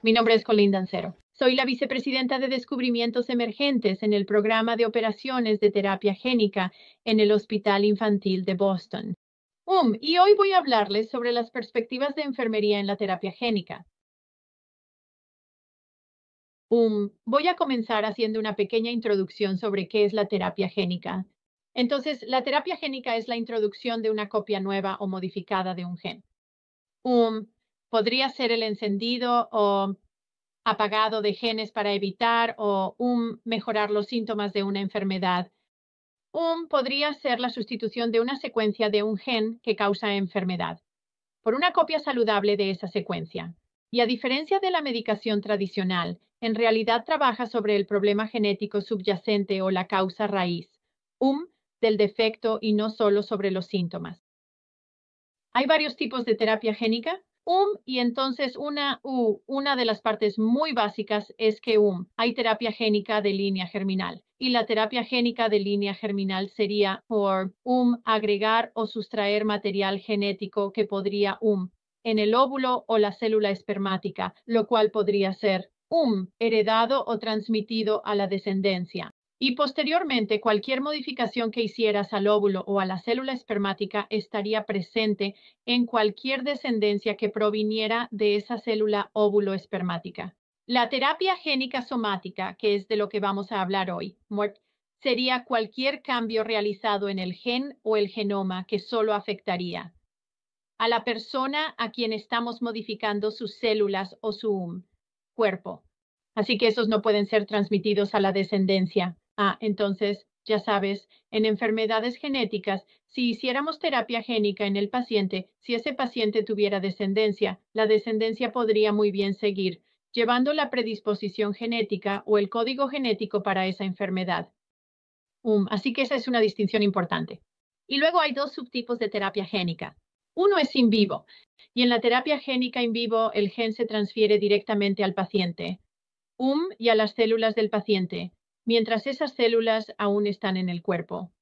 Mi nombre es Colin Dancero. Soy la vicepresidenta de Descubrimientos Emergentes en el programa de operaciones de terapia génica en el Hospital Infantil de Boston. Y hoy voy a hablarles sobre las perspectivas de enfermería en la terapia génica. Voy a comenzar haciendo una pequeña introducción sobre qué es la terapia génica. Entonces, la terapia génica es la introducción de una copia nueva o modificada de un gen. Podría ser el encendido o apagado de genes para evitar o mejorar los síntomas de una enfermedad. Podría ser la sustitución de una secuencia de un gen que causa enfermedad por una copia saludable de esa secuencia. Y a diferencia de la medicación tradicional, en realidad trabaja sobre el problema genético subyacente o la causa raíz, del defecto y no solo sobre los síntomas. Hay varios tipos de terapia génica. Y entonces una de las partes muy básicas es que hay terapia génica de línea germinal. Y la terapia génica de línea germinal sería por agregar o sustraer material genético que podría en el óvulo o la célula espermática, lo cual podría ser heredado o transmitido a la descendencia. Y posteriormente, cualquier modificación que hicieras al óvulo o a la célula espermática estaría presente en cualquier descendencia que proviniera de esa célula óvulo espermática. La terapia génica somática, que es de lo que vamos a hablar hoy, sería cualquier cambio realizado en el gen o el genoma que solo afectaría a la persona a quien estamos modificando sus células o su cuerpo. Así que esos no pueden ser transmitidos a la descendencia. Entonces, ya sabes, en enfermedades genéticas, si hiciéramos terapia génica en el paciente, si ese paciente tuviera descendencia, la descendencia podría muy bien seguir llevando la predisposición genética o el código genético para esa enfermedad. Así que esa es una distinción importante. Y luego hay dos subtipos de terapia génica. Uno es in vivo, y en la terapia génica in vivo el gen se transfiere directamente al paciente, y a las células del paciente, mientras esas células aún están en el cuerpo.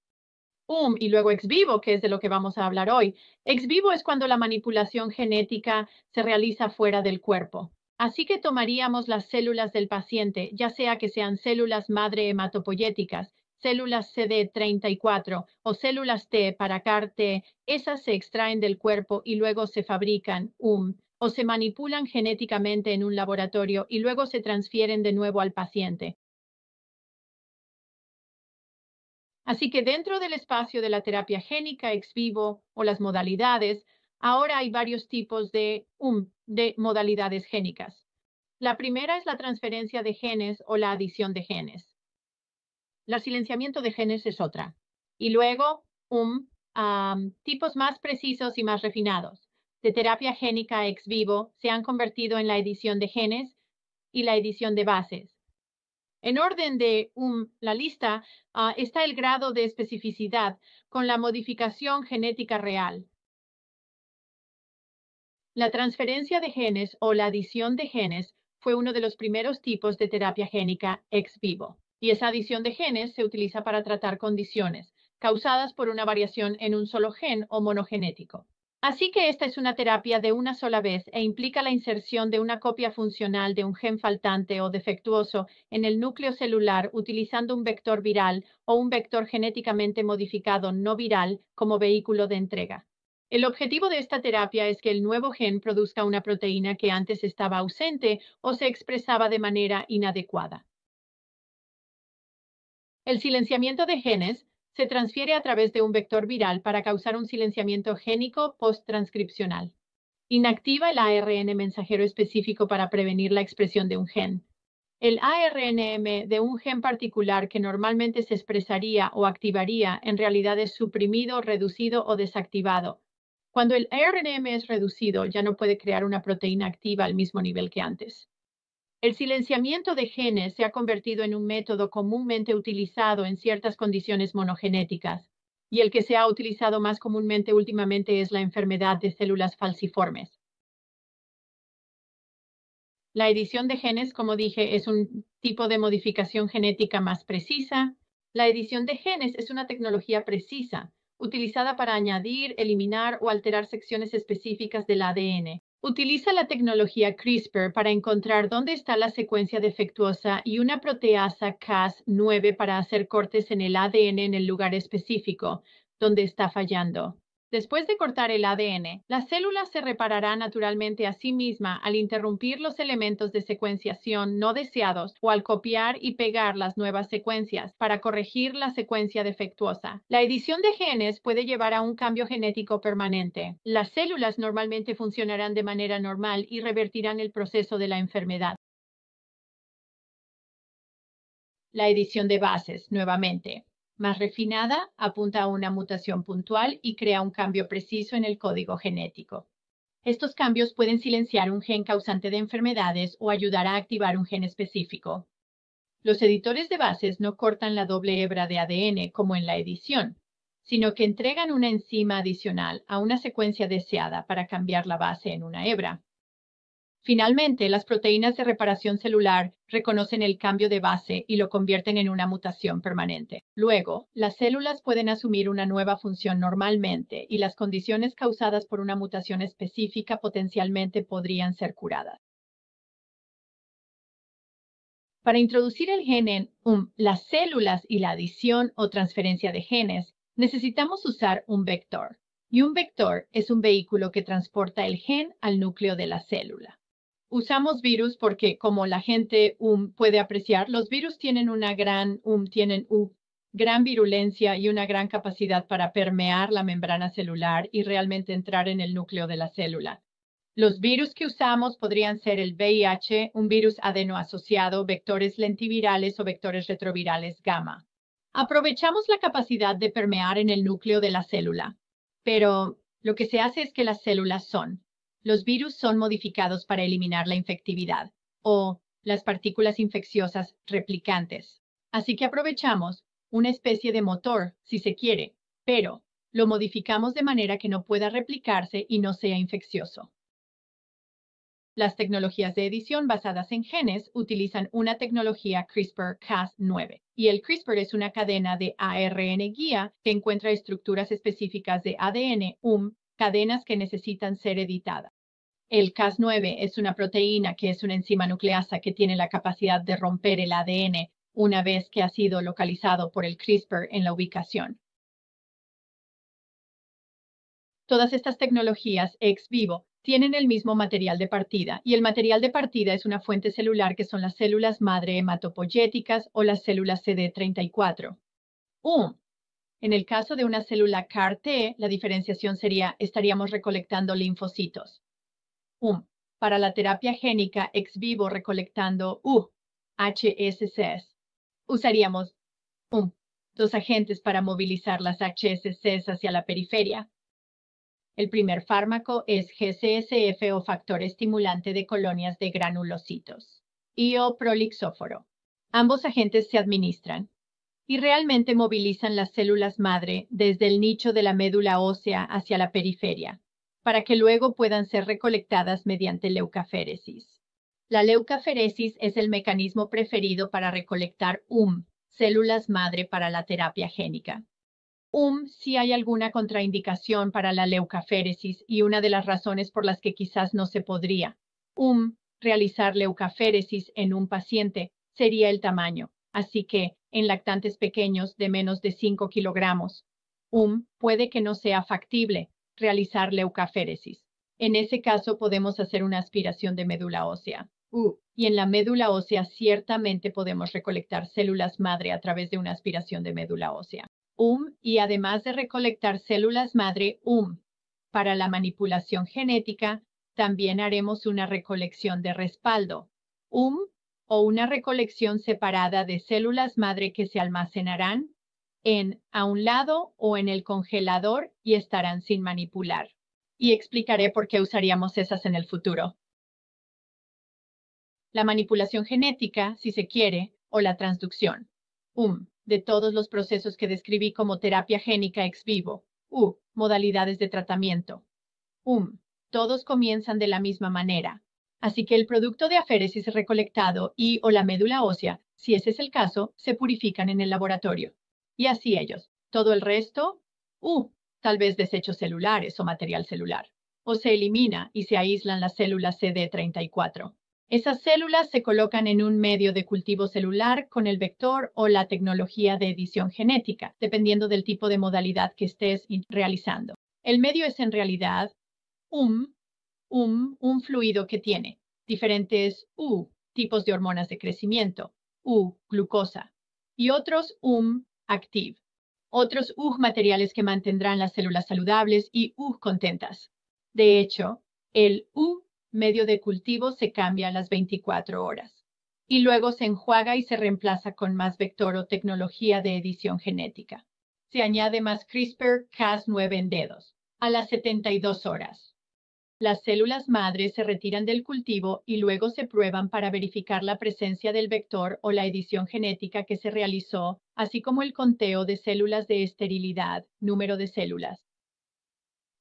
Y luego ex vivo, que es de lo que vamos a hablar hoy. Ex vivo es cuando la manipulación genética se realiza fuera del cuerpo. Así que tomaríamos las células del paciente, ya sea que sean células madre hematopoyéticas, células CD34 o células T para CAR-T, esas se extraen del cuerpo y luego se fabrican, o se manipulan genéticamente en un laboratorio y luego se transfieren de nuevo al paciente. Así que dentro del espacio de la terapia génica ex vivo o las modalidades, ahora hay varios tipos de modalidades génicas. La primera es la transferencia de genes o la adición de genes. El silenciamiento de genes es otra. Y luego, tipos más precisos y más refinados de terapia génica ex vivo se han convertido en la edición de genes y la edición de bases. En orden de la lista está el grado de especificidad con la modificación genética real. La transferencia de genes o la adición de genes fue uno de los primeros tipos de terapia génica ex vivo, y esa adición de genes se utiliza para tratar condiciones causadas por una variación en un solo gen o monogenético. Así que esta es una terapia de una sola vez e implica la inserción de una copia funcional de un gen faltante o defectuoso en el núcleo celular utilizando un vector viral o un vector genéticamente modificado no viral como vehículo de entrega. El objetivo de esta terapia es que el nuevo gen produzca una proteína que antes estaba ausente o se expresaba de manera inadecuada. El silenciamiento de genes se transfiere a través de un vector viral para causar un silenciamiento génico post-transcripcional. Inactiva el ARN mensajero específico para prevenir la expresión de un gen. El ARNM de un gen particular que normalmente se expresaría o activaría en realidad es suprimido, reducido o desactivado. Cuando el ARNM es reducido, ya no puede crear una proteína activa al mismo nivel que antes. El silenciamiento de genes se ha convertido en un método comúnmente utilizado en ciertas condiciones monogenéticas, y el que se ha utilizado más comúnmente últimamente es la enfermedad de células falciformes. La edición de genes, como dije, es un tipo de modificación genética más precisa. La edición de genes es una tecnología precisa, utilizada para añadir, eliminar o alterar secciones específicas del ADN, Utiliza la tecnología CRISPR para encontrar dónde está la secuencia defectuosa y una proteasa Cas9 para hacer cortes en el ADN en el lugar específico donde está fallando. Después de cortar el ADN, la célula se reparará naturalmente a sí misma al interrumpir los elementos de secuenciación no deseados o al copiar y pegar las nuevas secuencias para corregir la secuencia defectuosa. La edición de genes puede llevar a un cambio genético permanente. Las células normalmente funcionarán de manera normal y revertirán el proceso de la enfermedad. La edición de bases, nuevamente, más refinada, apunta a una mutación puntual y crea un cambio preciso en el código genético. Estos cambios pueden silenciar un gen causante de enfermedades o ayudar a activar un gen específico. Los editores de bases no cortan la doble hebra de ADN como en la edición, sino que entregan una enzima adicional a una secuencia deseada para cambiar la base en una hebra. Finalmente, las proteínas de reparación celular reconocen el cambio de base y lo convierten en una mutación permanente. Luego, las células pueden asumir una nueva función normalmente y las condiciones causadas por una mutación específica potencialmente podrían ser curadas. Para introducir el gen en las células y la adición o transferencia de genes, necesitamos usar un vector. Y un vector es un vehículo que transporta el gen al núcleo de la célula. Usamos virus porque, como la gente puede apreciar, los virus tienen una gran virulencia y una gran capacidad para permear la membrana celular y realmente entrar en el núcleo de la célula. Los virus que usamos podrían ser el VIH, un virus adenoasociado, vectores lentivirales o vectores retrovirales gamma. Aprovechamos la capacidad de permear en el núcleo de la célula, pero lo que se hace es que las células los virus son modificados para eliminar la infectividad o las partículas infecciosas replicantes. Así que aprovechamos una especie de motor, si se quiere, pero lo modificamos de manera que no pueda replicarse y no sea infeccioso. Las tecnologías de edición basadas en genes utilizan una tecnología CRISPR-Cas9, y el CRISPR es una cadena de ARN guía que encuentra estructuras específicas de ADN, cadenas que necesitan ser editadas. El Cas9 es una proteína que es una enzima nucleasa que tiene la capacidad de romper el ADN una vez que ha sido localizado por el CRISPR en la ubicación. Todas estas tecnologías ex vivo tienen el mismo material de partida, y el material de partida es una fuente celular que son las células madre hematopoyéticas o las células CD34. En el caso de una célula CAR-T, la diferenciación sería, estaríamos recolectando linfocitos. Para la terapia génica ex vivo recolectando HSCs. Usaríamos dos agentes para movilizar las HSCs hacia la periferia. El primer fármaco es GCSF o factor estimulante de colonias de granulocitos, o prolixóforo. Ambos agentes se administran y realmente movilizan las células madre desde el nicho de la médula ósea hacia la periferia, para que luego puedan ser recolectadas mediante leucaféresis. La leucaféresis es el mecanismo preferido para recolectar células madre para la terapia génica. Si hay alguna contraindicación para la leucaféresis, y una de las razones por las que quizás no se podría realizar leucaféresis en un paciente sería el tamaño. Así que, en lactantes pequeños de menos de 5 kilogramos, puede que no sea factible realizar leucaféresis. En ese caso podemos hacer una aspiración de médula ósea. Y en la médula ósea ciertamente podemos recolectar células madre a través de una aspiración de médula ósea. Y además de recolectar células madre, para la manipulación genética, también haremos una recolección de respaldo, o una recolección separada de células madre que se almacenarán a un lado o en el congelador y estarán sin manipular. Y explicaré por qué usaríamos esas en el futuro. La manipulación genética, si se quiere, o la transducción. De todos los procesos que describí como terapia génica ex vivo, modalidades de tratamiento. Todos comienzan de la misma manera. Así que el producto de aféresis recolectado o la médula ósea, si ese es el caso, se purifican en el laboratorio. Y así ellos. Todo el resto, tal vez desechos celulares o material celular. o se elimina y se aíslan las células CD34. Esas células se colocan en un medio de cultivo celular con el vector o la tecnología de edición genética, dependiendo del tipo de modalidad que estés realizando. El medio es en realidad un fluido que tiene diferentes tipos de hormonas de crecimiento, glucosa, y otros active, otros materiales que mantendrán las células saludables y contentas. De hecho, el medio de cultivo se cambia a las 24 horas y luego se enjuaga y se reemplaza con más vector o tecnología de edición genética. Se añade más CRISPR-Cas9 en dedos a las 72 horas. Las células madre se retiran del cultivo y luego se prueban para verificar la presencia del vector o la edición genética que se realizó, así como el conteo de células de esterilidad, número de células.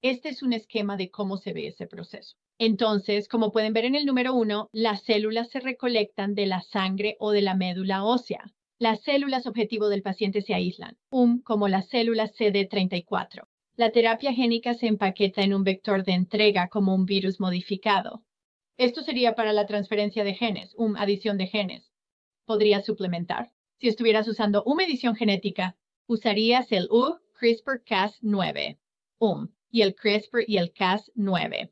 Este es un esquema de cómo se ve ese proceso. Entonces, como pueden ver en el número 1, las células se recolectan de la sangre o de la médula ósea. Las células objetivo del paciente se aíslan, como las células CD34. La terapia génica se empaqueta en un vector de entrega como un virus modificado. Esto sería para la transferencia de genes, adición de genes. Podría suplementar. Si estuvieras usando una edición genética, usarías el CRISPR-Cas9, y el CRISPR y el Cas9.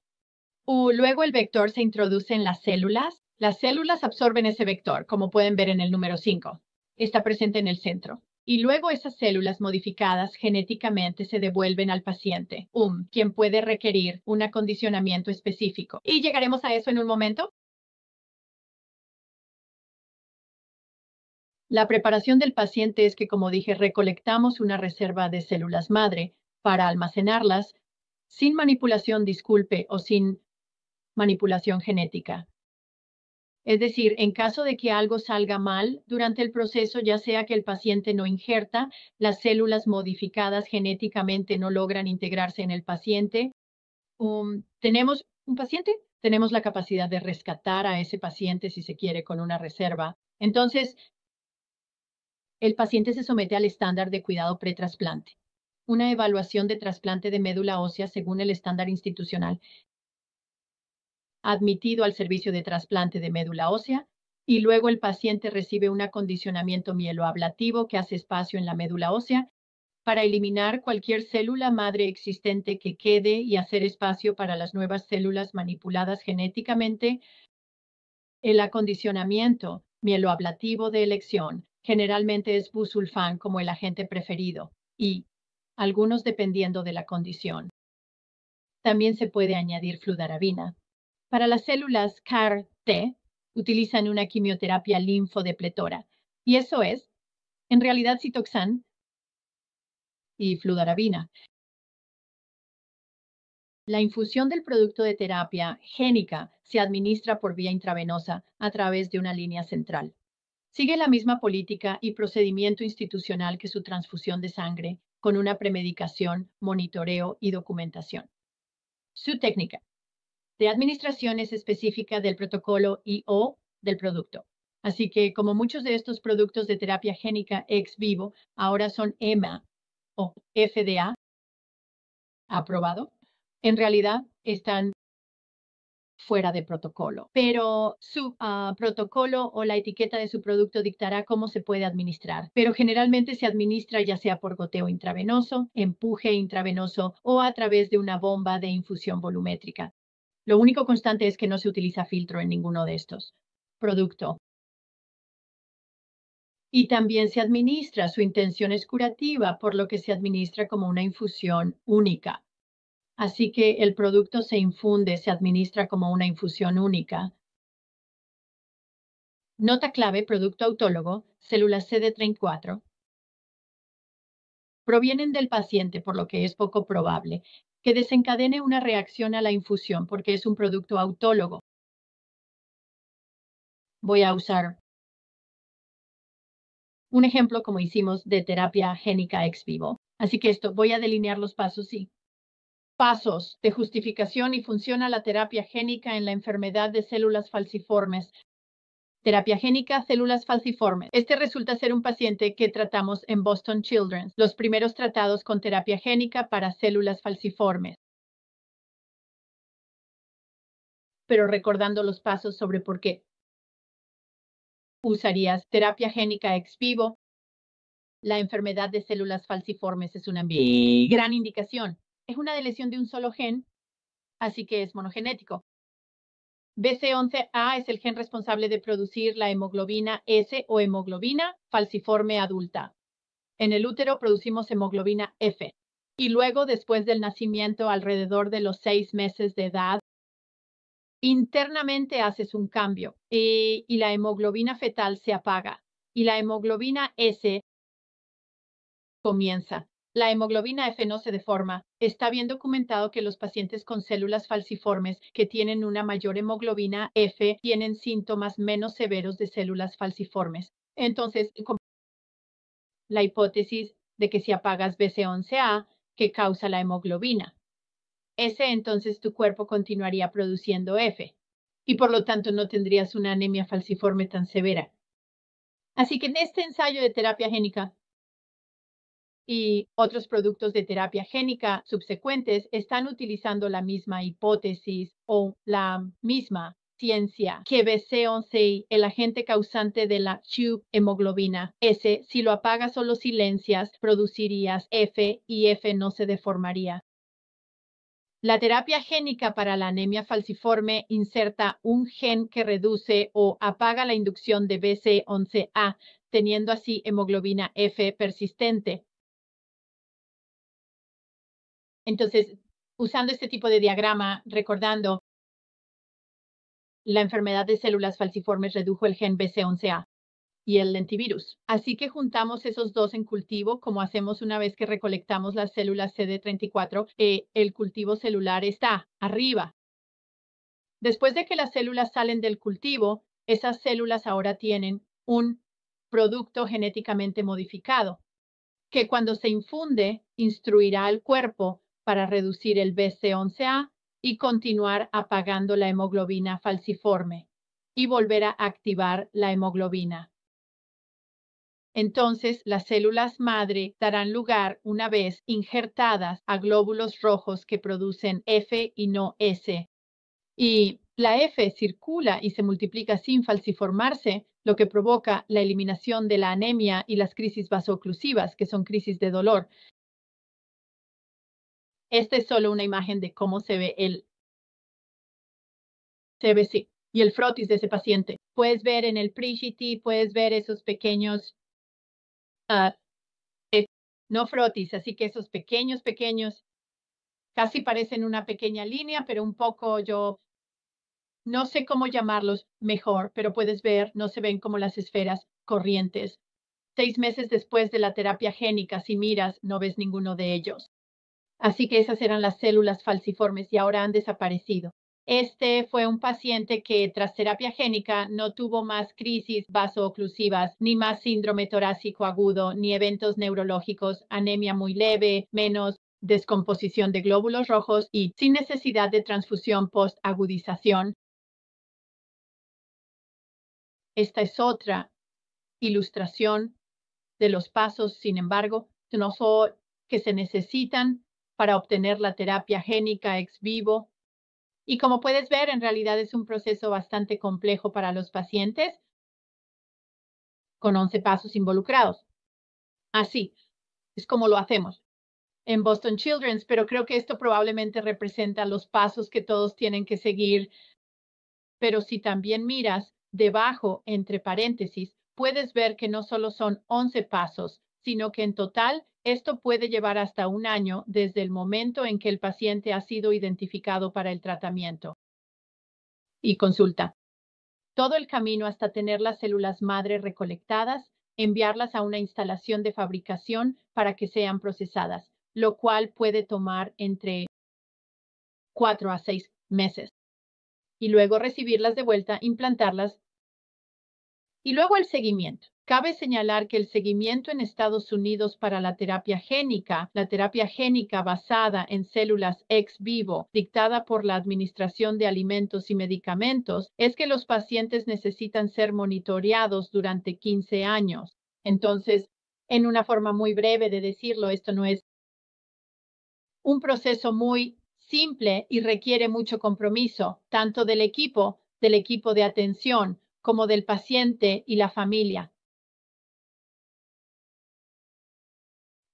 Luego el vector se introduce en las células. Las células absorben ese vector, como pueden ver en el número 5. Está presente en el centro. Y luego esas células modificadas genéticamente se devuelven al paciente, quien puede requerir un acondicionamiento específico. Y llegaremos a eso en un momento. La preparación del paciente es que, como dije, recolectamos una reserva de células madre para almacenarlas sin manipulación, o sin manipulación genética. Es decir, en caso de que algo salga mal durante el proceso, ya sea que el paciente no injerta, las células modificadas genéticamente no logran integrarse en el paciente, tenemos un paciente, tenemos la capacidad de rescatar a ese paciente si se quiere con una reserva. Entonces, el paciente se somete al estándar de cuidado pretrasplante, una evaluación de trasplante de médula ósea según el estándar institucional admitido al servicio de trasplante de médula ósea, y luego el paciente recibe un acondicionamiento mieloablativo que hace espacio en la médula ósea para eliminar cualquier célula madre existente que quede y hacer espacio para las nuevas células manipuladas genéticamente. El acondicionamiento mieloablativo de elección generalmente es busulfán como el agente preferido y, algunos dependiendo de la condición. También se puede añadir fludarabina. Para las células CAR-T, utilizan una quimioterapia linfodepletora, y eso es, en realidad, Cytoxan y fludarabina. La infusión del producto de terapia génica se administra por vía intravenosa a través de una línea central. Sigue la misma política y procedimiento institucional que su transfusión de sangre, con una premedicación, monitoreo y documentación. Su técnica de administración es específica del protocolo y/o del producto. Así que, como muchos de estos productos de terapia génica ex vivo ahora son EMA o FDA aprobado, en realidad están fuera de protocolo. Pero su protocolo o la etiqueta de su producto dictará cómo se puede administrar. Pero generalmente se administra ya sea por goteo intravenoso, empuje intravenoso o a través de una bomba de infusión volumétrica. Lo único constante es que no se utiliza filtro en ninguno de estos productos. Y también se administra, su intención es curativa, por lo que se administra como una infusión única. Así que el producto se infunde, se administra como una infusión única. Nota clave, producto autólogo, células CD34. Provienen del paciente, por lo que es poco probable que desencadene una reacción a la infusión porque es un producto autólogo. Voy a usar un ejemplo, como hicimos, de terapia génica ex vivo. Así que voy a delinear los pasos y pasos de justificación y funciona la terapia génica en la enfermedad de células falciformes. Terapia génica, células falciformes. Este resulta ser un paciente que tratamos en Boston Children's, los primeros tratados con terapia génica para células falciformes. pero recordando los pasos sobre por qué usarías terapia génica ex vivo. La enfermedad de células falciformes es una gran indicación. Es una lesión de un solo gen, así que es monogenético. BC11A es el gen responsable de producir la hemoglobina S o hemoglobina falciforme adulta. En el útero producimos hemoglobina F. Y luego, después del nacimiento, alrededor de los 6 meses de edad, internamente haces un cambio y la hemoglobina fetal se apaga y la hemoglobina S comienza. La hemoglobina F no se deforma. Está bien documentado que los pacientes con células falciformes que tienen una mayor hemoglobina F tienen síntomas menos severos de células falciformes. Entonces, la hipótesis de que si apagas BC11A, que causa la hemoglobina S, entonces tu cuerpo continuaría produciendo F y por lo tanto no tendrías una anemia falciforme tan severa. Así que en este ensayo de terapia génica y otros productos de terapia génica subsecuentes están utilizando la misma hipótesis o la misma ciencia que BC11, el agente causante de la hemoglobina S, si lo apagas o lo silencias, producirías F y F no se deformaría. La terapia génica para la anemia falciforme inserta un gen que reduce o apaga la inducción de BC11A, teniendo así hemoglobina F persistente. Entonces, usando este tipo de diagrama, recordando, la enfermedad de células falciformes redujo el gen BC11A y el lentivirus. Así que juntamos esos dos en cultivo, como hacemos una vez que recolectamos las células CD34, el cultivo celular está arriba. Después de que las células salen del cultivo, esas células ahora tienen un producto genéticamente modificado, que cuando se infunde, instruirá al cuerpo para reducir el BC11A y continuar apagando la hemoglobina falciforme y volver a activar la hemoglobina. Entonces, las células madre darán lugar, una vez injertadas, a glóbulos rojos que producen F y no S. Y la F circula y se multiplica sin falciformarse, lo que provoca la eliminación de la anemia y las crisis vasoclusivas, que son crisis de dolor. Esta es solo una imagen de cómo se ve el CBC y el frotis de ese paciente. Puedes ver en el PRIGITI, puedes ver esos pequeños, no frotis, así que esos pequeños, casi parecen una pequeña línea, pero un poco no sé cómo llamarlos mejor, pero puedes ver, no se ven como las esferas corrientes. 6 meses después de la terapia génica, si miras, no ves ninguno de ellos. Así que esas eran las células falciformes y ahora han desaparecido. Este fue un paciente que tras terapia génica no tuvo más crisis vasooclusivas, ni más síndrome torácico agudo, ni eventos neurológicos, anemia muy leve, menos descomposición de glóbulos rojos y sin necesidad de transfusión post-agudización. Esta es otra ilustración de los pasos, sin embargo, que se necesitan para obtener la terapia génica ex vivo. Y como puedes ver, en realidad es un proceso bastante complejo para los pacientes, con 11 pasos involucrados. Así es como lo hacemos en Boston Children's, pero creo que esto probablemente representa los pasos que todos tienen que seguir. Pero si también miras debajo, entre paréntesis, puedes ver que no solo son 11 pasos, sino que en total esto puede llevar hasta un año desde el momento en que el paciente ha sido identificado para el tratamiento y consulta. Todo el camino hasta tener las células madre recolectadas, enviarlas a una instalación de fabricación para que sean procesadas, lo cual puede tomar entre 4 a 6 meses. Y luego recibirlas de vuelta, implantarlas. Y luego el seguimiento. Cabe señalar que el seguimiento en Estados Unidos para la terapia génica basada en células ex vivo, dictada por la Administración de Alimentos y Medicamentos, es que los pacientes necesitan ser monitoreados durante 15 años. Entonces, en una forma muy breve de decirlo, esto no es un proceso muy simple y requiere mucho compromiso, tanto del equipo de atención, como del paciente y la familia.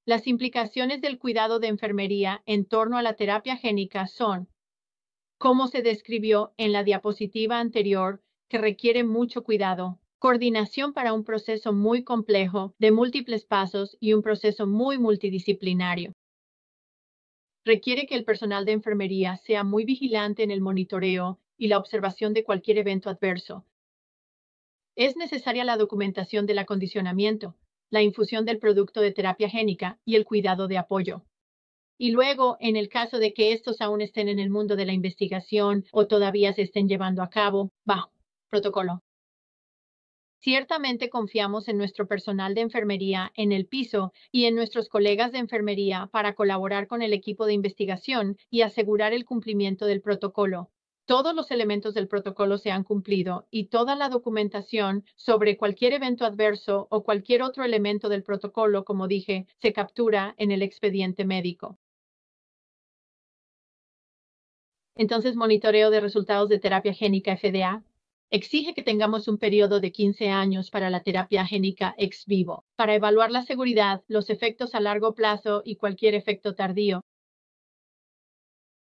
Las implicaciones del cuidado de enfermería en torno a la terapia génica son, como se describió en la diapositiva anterior, que requiere mucho cuidado, coordinación para un proceso muy complejo, de múltiples pasos y un proceso muy multidisciplinario. Requiere que el personal de enfermería sea muy vigilante en el monitoreo y la observación de cualquier evento adverso. Es necesaria la documentación del acondicionamiento, la infusión del producto de terapia génica y el cuidado de apoyo. Y luego, en el caso de que estos aún estén en el mundo de la investigación o todavía se estén llevando a cabo, bajo protocolo. Ciertamente confiamos en nuestro personal de enfermería en el piso y en nuestros colegas de enfermería para colaborar con el equipo de investigación y asegurar el cumplimiento del protocolo. Todos los elementos del protocolo se han cumplido y toda la documentación sobre cualquier evento adverso o cualquier otro elemento del protocolo, como dije, se captura en el expediente médico. Entonces, monitoreo de resultados de terapia génica FDA exige que tengamos un periodo de 15 años para la terapia génica ex vivo, para evaluar la seguridad, los efectos a largo plazo y cualquier efecto tardío.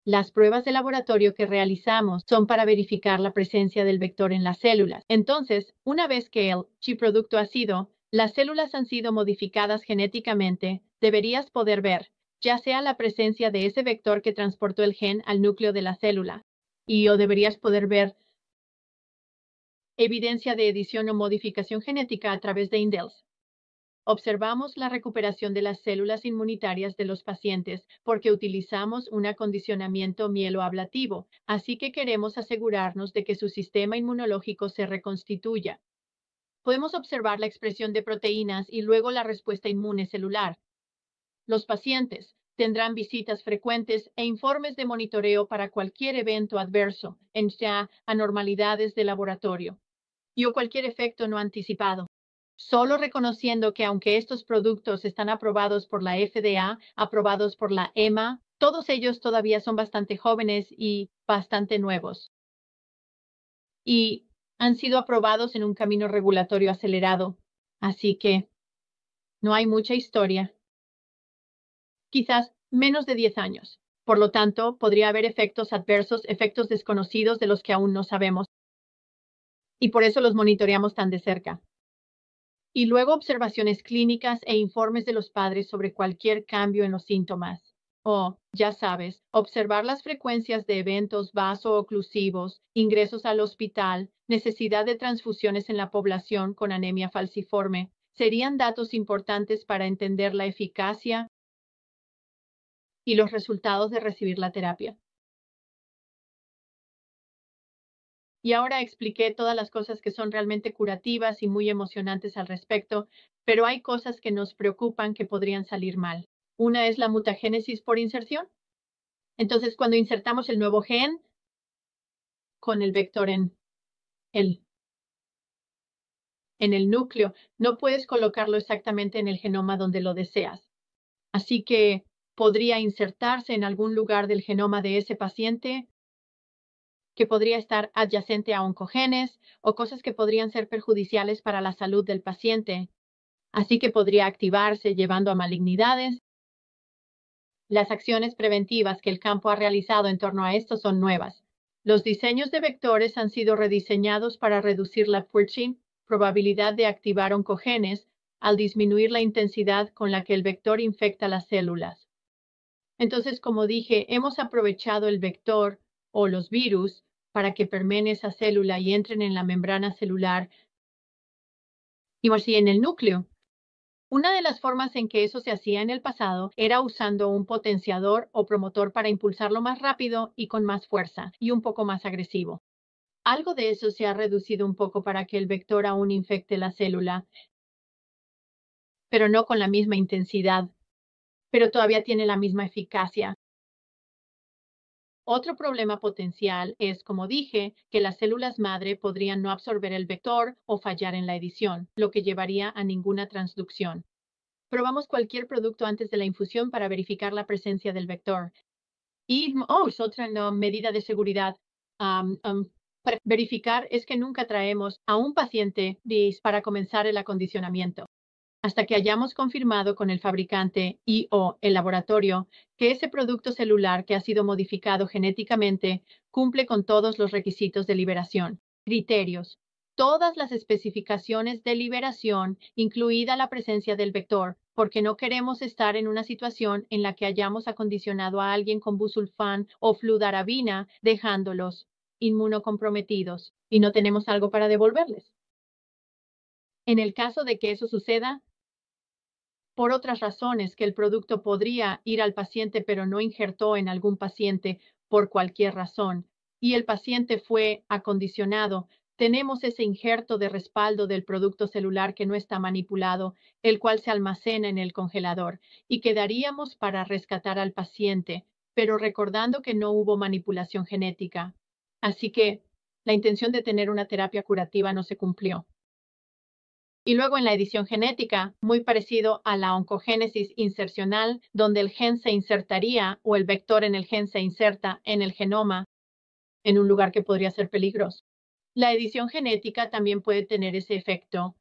Las pruebas de laboratorio que realizamos son para verificar la presencia del vector en las células. Entonces, una vez que el chi-producto ha sido, las células han sido modificadas genéticamente, deberías poder ver, ya sea la presencia de ese vector que transportó el gen al núcleo de la célula, o deberías poder ver evidencia de edición o modificación genética a través de indels. Observamos la recuperación de las células inmunitarias de los pacientes porque utilizamos un acondicionamiento mieloablativo, así que queremos asegurarnos de que su sistema inmunológico se reconstituya. Podemos observar la expresión de proteínas y luego la respuesta inmune celular. Los pacientes tendrán visitas frecuentes e informes de monitoreo para cualquier evento adverso, en sea anormalidades de laboratorio o cualquier efecto no anticipado. Solo reconociendo que aunque estos productos están aprobados por la FDA, aprobados por la EMA, todos ellos todavía son bastante jóvenes y bastante nuevos. Y han sido aprobados en un camino regulatorio acelerado. Así que no hay mucha historia. Quizás menos de 10 años. Por lo tanto, podría haber efectos adversos, efectos desconocidos de los que aún no sabemos. Y por eso los monitoreamos tan de cerca. Y luego observaciones clínicas e informes de los padres sobre cualquier cambio en los síntomas. O, ya sabes, observar las frecuencias de eventos vaso-oclusivos, ingresos al hospital, necesidad de transfusiones en la población con anemia falciforme, serían datos importantes para entender la eficacia y los resultados de recibir la terapia. Y ahora expliqué todas las cosas que son realmente curativas y muy emocionantes al respecto, pero hay cosas que nos preocupan que podrían salir mal. Una es la mutagénesis por inserción. Entonces, cuando insertamos el nuevo gen con el vector el, en el núcleo, no puedes colocarlo exactamente en el genoma donde lo deseas. Así que podría insertarse en algún lugar del genoma de ese paciente que podría estar adyacente a oncogenes o cosas que podrían ser perjudiciales para la salud del paciente. Así que podría activarse llevando a malignidades. Las acciones preventivas que el campo ha realizado en torno a esto son nuevas. Los diseños de vectores han sido rediseñados para reducir la probabilidad de activar oncogenes al disminuir la intensidad con la que el vector infecta las células. Entonces, como dije, hemos aprovechado el vector o los virus para que permeen esa célula y entren en la membrana celular y así en el núcleo. Una de las formas en que eso se hacía en el pasado era usando un potenciador o promotor para impulsarlo más rápido y con más fuerza y un poco más agresivo. Algo de eso se ha reducido un poco para que el vector aún infecte la célula, pero no con la misma intensidad, pero todavía tiene la misma eficacia. Otro problema potencial es, como dije, que las células madre podrían no absorber el vector o fallar en la edición, lo que llevaría a ninguna transducción. Probamos cualquier producto antes de la infusión para verificar la presencia del vector. Y, es otra no, medida de seguridad. Para verificar es que nunca traemos a un paciente para comenzar el acondicionamiento hasta que hayamos confirmado con el fabricante y/o el laboratorio que ese producto celular que ha sido modificado genéticamente cumple con todos los requisitos de liberación. Criterios. Todas las especificaciones de liberación, incluida la presencia del vector, porque no queremos estar en una situación en la que hayamos acondicionado a alguien con busulfán o fludarabina, dejándolos inmunocomprometidos y no tenemos algo para devolverles. En el caso de que eso suceda, por otras razones que el producto podría ir al paciente pero no injertó en algún paciente por cualquier razón y el paciente fue acondicionado, tenemos ese injerto de respaldo del producto celular que no está manipulado, el cual se almacena en el congelador y quedaríamos para rescatar al paciente, pero recordando que no hubo manipulación genética. Así que la intención de tener una terapia curativa no se cumplió. Y luego en la edición genética, muy parecido a la oncogénesis insercional, donde el gen se insertaría o el vector en el gen se inserta en el genoma en un lugar que podría ser peligroso. La edición genética también puede tener ese efecto.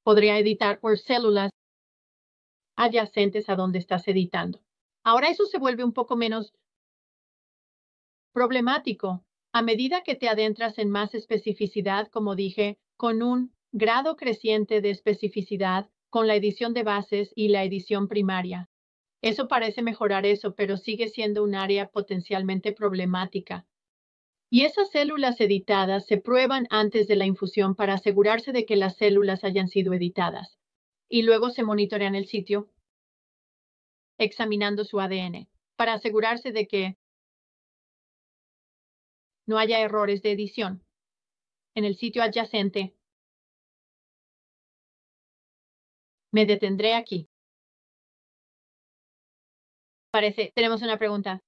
Podría editar por células adyacentes a donde estás editando. Ahora eso se vuelve un poco menos problemático a medida que te adentras en más especificidad, como dije, con un grado creciente de especificidad con la edición de bases y la edición primaria. Eso parece mejorar eso, pero sigue siendo un área potencialmente problemática. Y esas células editadas se prueban antes de la infusión para asegurarse de que las células hayan sido editadas. Y luego se monitorean el sitio, examinando su ADN, para asegurarse de que no haya errores de edición. En el sitio adyacente, me detendré aquí. Tenemos una pregunta.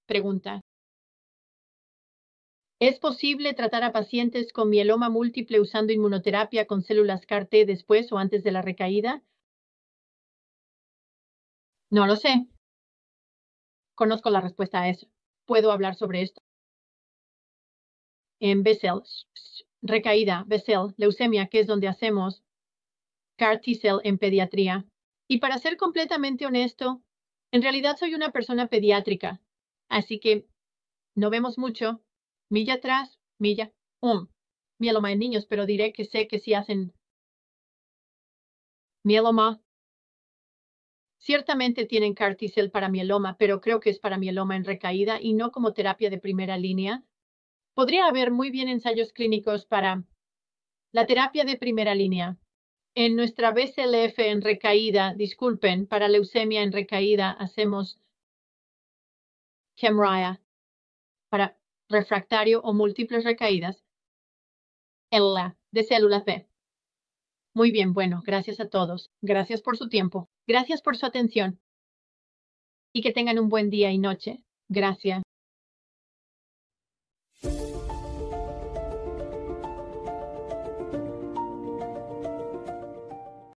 ¿Es posible tratar a pacientes con mieloma múltiple usando inmunoterapia con células CAR-T después o antes de la recaída? No lo sé. Conozco la respuesta a eso. Puedo hablar sobre esto. En B-cell, recaída, B-cell, leucemia, que es donde hacemos CAR-T-cell en pediatría. Y para ser completamente honesto, en realidad soy una persona pediátrica, así que no vemos mucho. Milla atrás, milla. Mieloma en niños, pero diré que sé que sí hacen mieloma. Ciertamente tienen CAR T-cell para mieloma, pero creo que es para mieloma en recaída y no como terapia de primera línea. Podría haber muy bien ensayos clínicos para la terapia de primera línea. En nuestra BCLF en recaída, disculpen, para leucemia en recaída hacemos Kymriah para refractario o múltiples recaídas en la de células B. Muy bien, bueno, gracias a todos. Gracias por su tiempo. Gracias por su atención. Y que tengan un buen día y noche. Gracias.